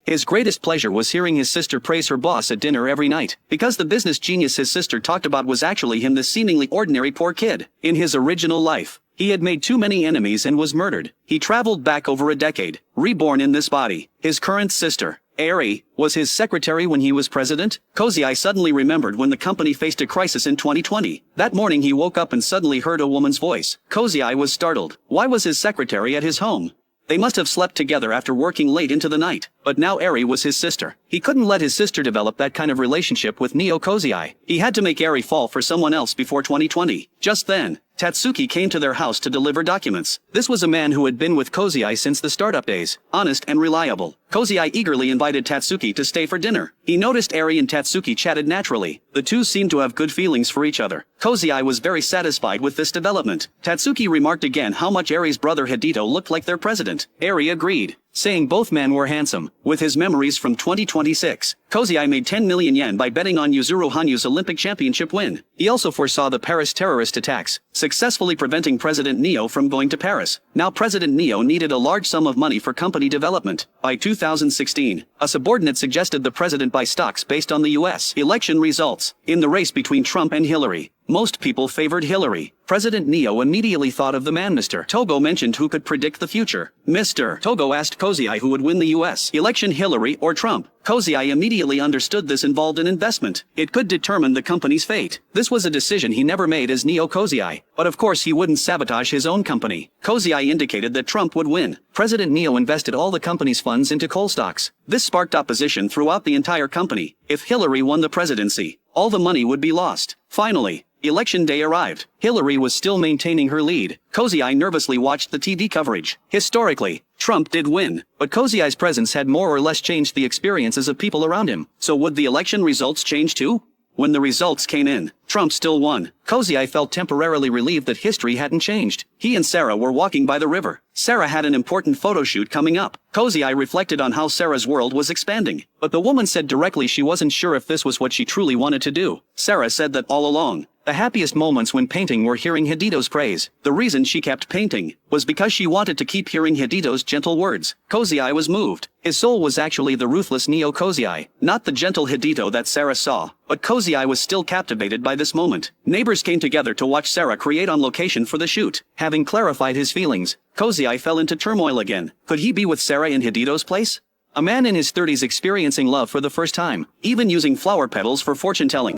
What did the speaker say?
His greatest pleasure was hearing his sister praise her boss at dinner every night, because the business genius his sister talked about was actually him, this seemingly ordinary poor kid. In his original life, he had made too many enemies and was murdered. He traveled back over a decade, reborn in this body. His current sister, Ari, was his secretary when he was president. Kozai suddenly remembered when the company faced a crisis in 2020. That morning he woke up and suddenly heard a woman's voice. Kozai was startled. Why was his secretary at his home? They must have slept together after working late into the night. But now Ari was his sister. He couldn't let his sister develop that kind of relationship with Neo Kozai. He had to make Ari fall for someone else before 2020. Just then, Tatsuki came to their house to deliver documents. This was a man who had been with Kozai since the startup days, honest and reliable. Kozai eagerly invited Tatsuki to stay for dinner. He noticed Ari and Tatsuki chatted naturally. The two seemed to have good feelings for each other. Kozai was very satisfied with this development. Tatsuki remarked again how much Ari's brother Hidito looked like their president. Ari agreed, saying both men were handsome. With his memories from 2026, Kozai made 10 million yen by betting on Yuzuru Hanyu's Olympic championship win. He also foresaw the Paris terrorist attacks, successfully preventing President Neo from going to Paris. Now President Neo needed a large sum of money for company development. By 2016, a subordinate suggested the president buy stocks based on the U.S. election results. In the race between Trump and Hillary, most people favored Hillary. President Neo immediately thought of the man Mr. Togo mentioned who could predict the future. Mr. Togo asked Kozai who would win the U.S. election, Hillary or Trump. Kozai immediately understood this involved an investment. It could determine the company's fate. This was a decision he never made as Neo Kozai, but of course he wouldn't sabotage his own company. Kozai indicated that Trump would win. President Neo invested all the company's funds into coal stocks. This sparked opposition throughout the entire company. If Hillary won the presidency, all the money would be lost. Finally, election day arrived. Hillary was still maintaining her lead. Kozai nervously watched the TV coverage. Historically, Trump did win, but Kozai's presence had more or less changed the experiences of people around him. So would the election results change too? When the results came in, Trump still won. Kozai felt temporarily relieved that history hadn't changed. He and Sarah were walking by the river. Sarah had an important photo shoot coming up. Kozai reflected on how Sarah's world was expanding, but the woman said directly she wasn't sure if this was what she truly wanted to do. Sarah said that all along, the happiest moments when painting were hearing Hideto's praise. The reason she kept painting was because she wanted to keep hearing Hideto's gentle words. Kozai was moved. His soul was actually the ruthless Neo Kozai, not the gentle Hidito that Sarah saw. But Kozai was still captivated by this moment. Neighbors came together to watch Sarah create on location for the shoot. Having clarified his feelings, Kozai fell into turmoil again. Could he be with Sarah in Hideto's place? A man in his 30s experiencing love for the first time, even using flower petals for fortune-telling.